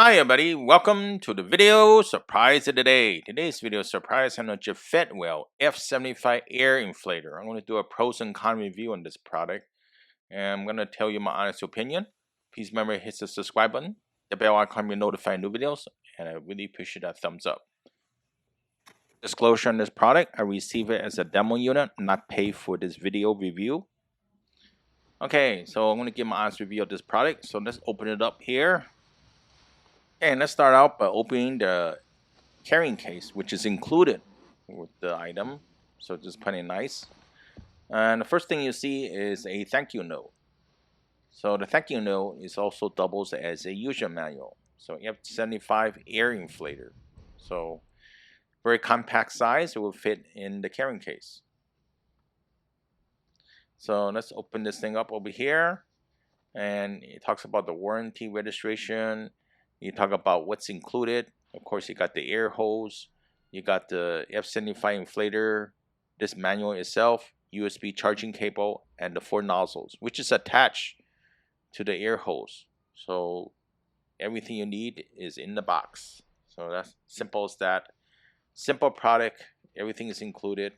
Hi everybody, welcome to the video surprise of the day. Today's video surprise on a Jfegwo F75 air inflator. I'm going to do a pros and cons review on this product, and I'm going to tell you my honest opinion. Please remember to hit the subscribe button, the bell icon to be notified new videos, and I really appreciate that thumbs up. Disclosure on this product, I receive it as a demo unit, not paid for this video review. Okay, so I'm going to give my honest review of this product. So let's open it up here. And let's start out by opening the carrying case, which is included with the item. So just plenty nice. And the first thing you see is a thank you note. So the thank you note is also doubles as a user manual. So F75 air inflator. So very compact size, it will fit in the carrying case. So let's open this thing up over here. And it talks about the warranty registration. You talk about what's included. Of course, you got the air hose, you got the F75 inflator, this manual itself, USB charging cable, and the 4 nozzles, which is attached to the air hose. So everything you need is in the box. So that's simple as that. Simple product, everything is included.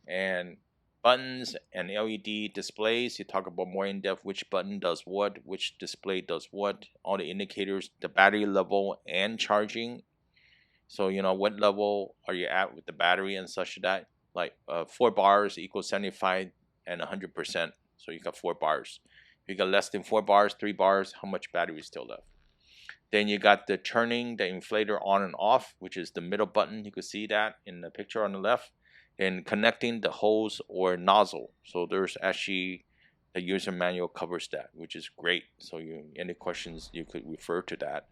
And buttons and LED displays, you talk about more in depth which button does what, which display does what, all the indicators, the battery level and charging. So you know what level are you at with the battery and such that, like 4 bars equals 75 and 100%. So you got 4 bars. If you got less than 4 bars, 3 bars, how much battery is still left? Then you got the turning the inflator on and off, which is the middle button. You can see that in the picture on the left. And connecting the hose or nozzle. So there's actually the user manual covers that, which is great. So any questions, you could refer to that.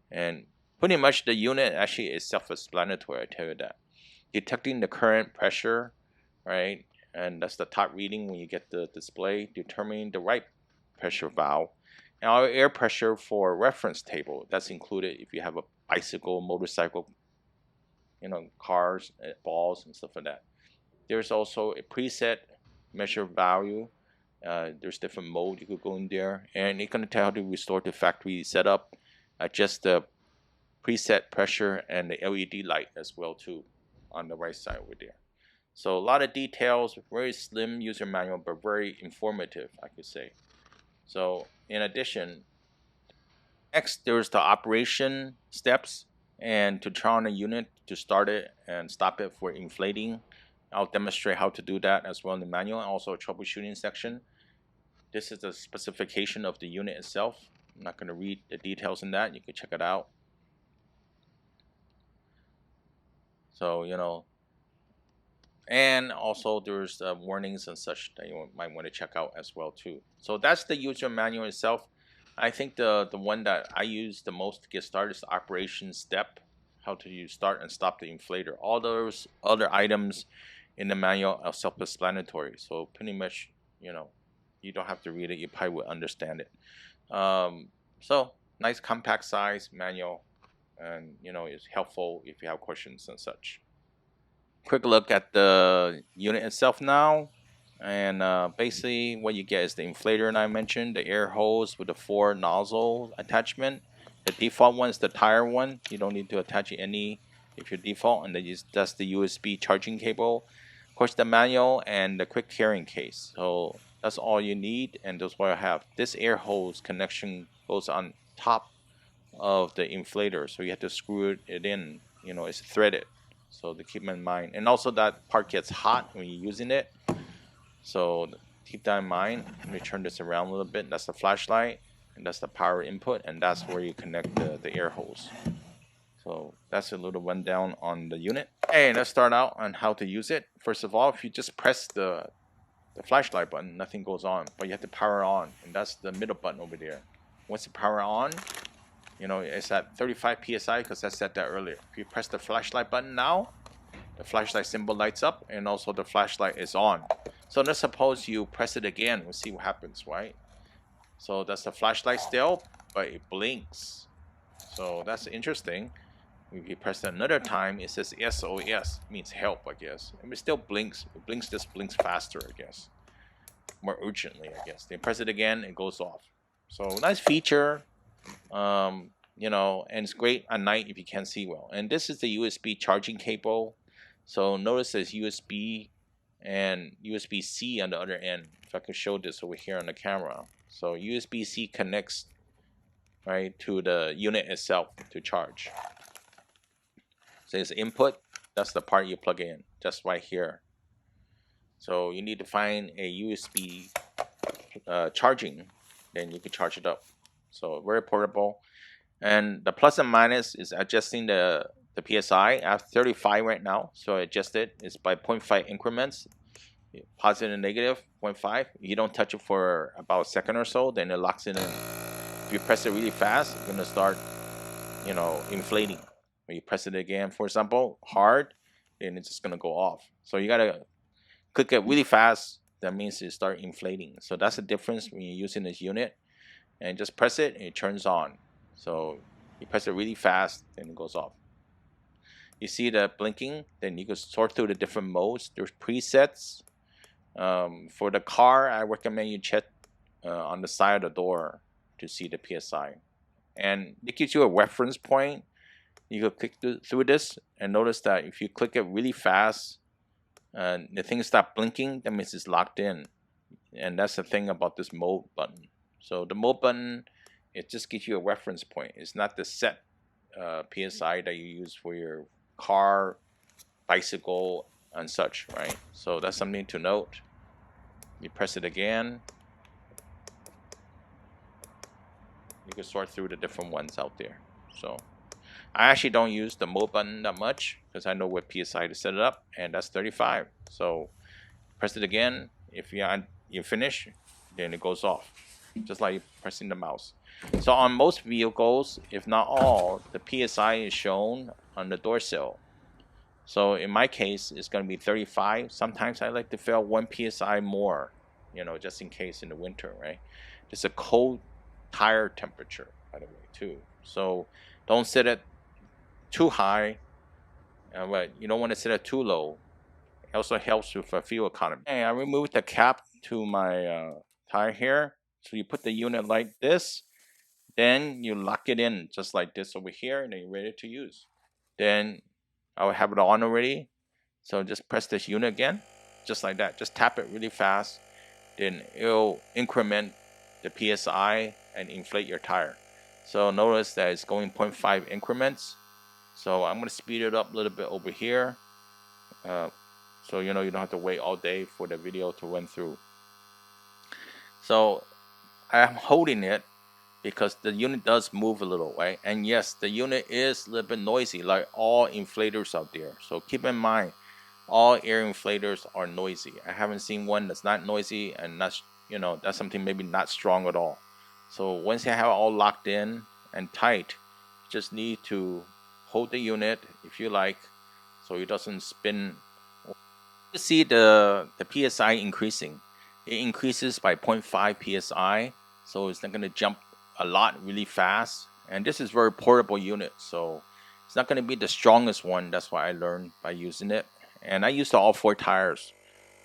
And pretty much the unit actually is self-explanatory, I tell you that. Detecting the current pressure, right? And that's the top reading when you get the display. Determining the right pressure valve. And our air pressure for reference table, that's included if you have a bicycle, motorcycle, cars, balls, and stuff like that. There's also a preset measure value. There's different mode you could go in there, and it's going to tell you to restore the factory setup, adjust the preset pressure and the LED light as well too on the right side over there. So a lot of details, very slim user manual, but very informative, I could say. So in addition, next there's the operation steps, and to turn on a unit, to start it and stop it for inflating. I'll demonstrate how to do that as well in the manual, and also a troubleshooting section. This is the specification of the unit itself. I'm not going to read the details in that. You can check it out. So, and also there's warnings and such that you might want to check out as well too. So that's the user manual itself. I think the one that I use the most to get started is the operation step, how to start and stop the inflator. All those other items in the manual are self-explanatory, so pretty much you don't have to read it, you probably will understand it. So nice compact size manual, and it's helpful if you have questions and such. Quick look at the unit itself now, and basically what you get is the inflator, and I mentioned the air hose with the 4 nozzle attachment. The default one is the tire one. You don't need to attach any if you're default, and then that's the USB charging cable. Of course, the manual and the quick carrying case. So that's all you need, and that's what I have. This air hose connection goes on top of the inflator, so you have to screw it in. It's threaded, so to keep in mind. And also that part gets hot when you're using it, so keep that in mind. Let me turn this around a little bit. That's the flashlight, and that's the power input, and that's where you connect the air hose. So that's a little rundown on the unit. Hey, let's start out on how to use it. First of all, if you just press the flashlight button, nothing goes on, but you have to power on, and that's the middle button over there. Once you power on, it's at 35 psi because I said that earlier. If you press the flashlight button now, the flashlight symbol lights up, and also the flashlight is on. So let's suppose you press it again. We'll see what happens, right? So that's the flashlight still, but it blinks. So that's interesting. If you press it another time, it says SOS, means help, I guess. And it still blinks. It just blinks faster, I guess. More urgently, I guess. Then press it again, it goes off. So nice feature. you know, and it's great at night if you can't see well. And this is the USB charging cable. So notice there's USB and USB-C on the other end. If I could show this over here on the camera. So USB-C connects right to the unit itself to charge. So it's input, that's the part you plug in, just right here. So you need to find a USB charging, then you can charge it up. So very portable. And the plus and minus is adjusting the PSI. I have 35 right now, so I adjust it. It's by 0.5 increments, positive and negative 0.5. You don't touch it for about a second or so, then it locks in. If you press it really fast, it's gonna start, you know, inflating. When you press it again, for example, hard, then it's just gonna go off. So you gotta click it really fast. That means it start inflating. So that's the difference when you're using this unit. And just press it and it turns on. So you press it really fast, then it goes off. You see the blinking, then you can sort through the different modes. There's presets. For the car, I recommend you check on the side of the door to see the PSI. And it gives you a reference point. You can click through this and notice that if you click it really fast, the thing stop blinking, that means it's locked in. And that's the thing about this mode button. So the mode button, it just gives you a reference point. It's not the set PSI that you use for your car, bicycle, and such, right? So that's something to note. You press it again. You can sort through the different ones out there. So I actually don't use the mode button that much because I know what PSI to set it up, and that's 35. So press it again. If you finish, then it goes off, just like pressing the mouse. So on most vehicles, if not all, the PSI is shown on the door sill. So in my case, it's going to be 35. Sometimes I like to fill 1 PSI more, you know, just in case in the winter, right? It's a cold tire temperature, by the way, too. So don't set it too high, but you don't want to set it too low. It also helps with fuel economy. And I removed the cap to my tire here. So you put the unit like this, then you lock it in just like this over here, and then you're ready to use. Then I will have it on already. So just press this unit again, just like that. Just tap it really fast. Then it'll increment the PSI and inflate your tire. So notice that it's going 0.5 increments. So I'm going to speed it up a little bit over here. So you know you don't have to wait all day for the video to run through. So I'm holding it because the unit does move a little, right? And yes, the unit is a little bit noisy, like all inflators out there. So keep in mind, all air inflators are noisy. I haven't seen one that's not noisy and not, you know, that's something maybe not strong at all. So once you have it all locked in and tight, you just need to hold the unit if you like, so it doesn't spin. You see the PSI increasing. It increases by 0.5 PSI, so it's not going to jump a lot really fast. And this is very portable unit, so it's not going to be the strongest one. That's why I learned by using it. And I used all 4 tires,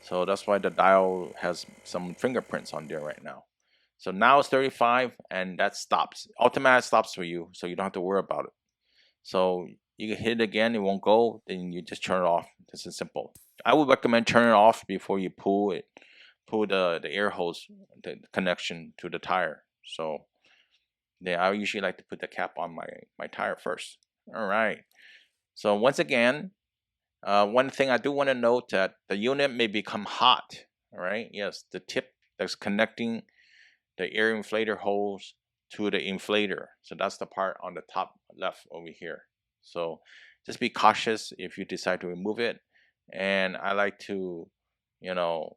so that's why the dial has some fingerprints on there right now. So now it's 35, and that stops. Automatic stops for you, so you don't have to worry about it. So you can hit it again, it won't go, then you just turn it off. This is simple. I would recommend turning it off before you pull the air hose, the connection to the tire. So then I usually like to put the cap on my tire first. All right. So once again, one thing I do want to note that the unit may become hot. All right. Yes, the tip that's connecting the air inflator hose to the inflator. So that's the part on the top left over here. So just be cautious if you decide to remove it. And I like to, you know,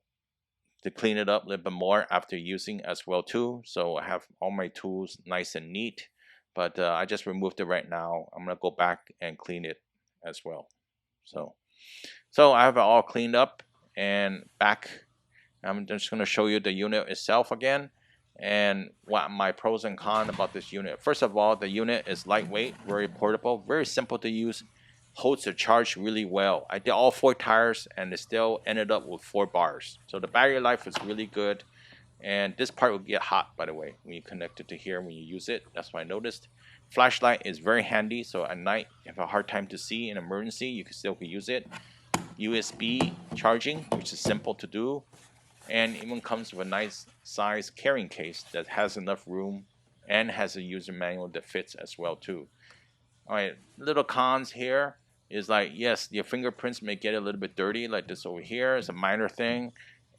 to clean it up a little bit more after using as well too. So I have all my tools nice and neat, but I just removed it right now. I'm gonna go back and clean it as well. So I have it all cleaned up and back. I'm just gonna show you the unit itself again and what my pros and cons about this unit. First of all, the unit is lightweight, very portable, very simple to use, holds the charge really well. I did all 4 tires and it still ended up with 4 bars. So the battery life is really good. And this part will get hot, by the way, when you connect it to here when you use it. That's what I noticed. Flashlight is very handy, so at night if you have a hard time to see in emergency, you can still use it. USB charging, which is simple to do, and even comes with a nice size carrying case that has enough room and has a user manual that fits as well too. All right, little cons here is like, yes, your fingerprints may get a little bit dirty, like this over here. It's a minor thing,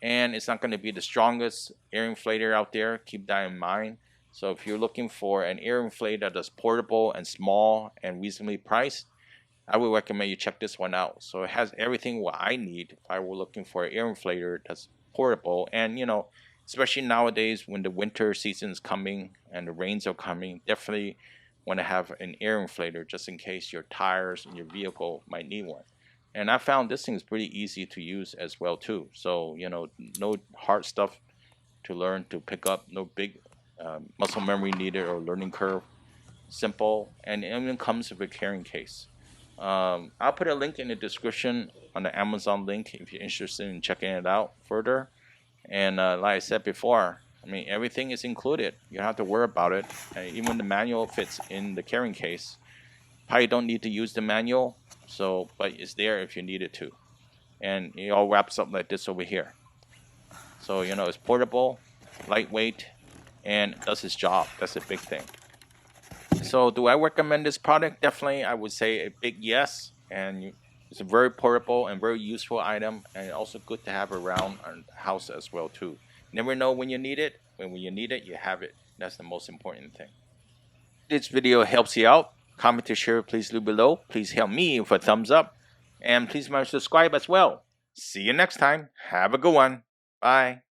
and it's not going to be the strongest air inflator out there. Keep that in mind. So if you're looking for an air inflator that's portable and small and reasonably priced, I would recommend you check this one out. So it has everything what I need if I were looking for an air inflator that's portable. And you know, especially nowadays when the winter season is coming and the rains are coming, definitely want to have an air inflator just in case your tires and your vehicle might need one. And I found this thing is pretty easy to use as well too. So you know, no hard stuff to learn to pick up, no big muscle memory needed or learning curve. Simple, and it even comes with a carrying case. I'll put a link in the description on the Amazon link if you're interested in checking it out further. And like I said before, I mean, everything is included. You don't have to worry about it. And even the manual fits in the carrying case. Probably don't need to use the manual, so but it's there if you need it to. And it all wraps up like this over here. So you know, it's portable, lightweight, and does its job. That's a big thing. So do I recommend this product? Definitely, I would say a big yes. And it's a very portable and very useful item, and also good to have around the house as well too. Never know when you need it. When you need it, you have it. That's the most important thing. This video helps you out. Comment to share, please leave below. Please help me with a thumbs up, and please subscribe as well. See you next time. Have a good one. Bye.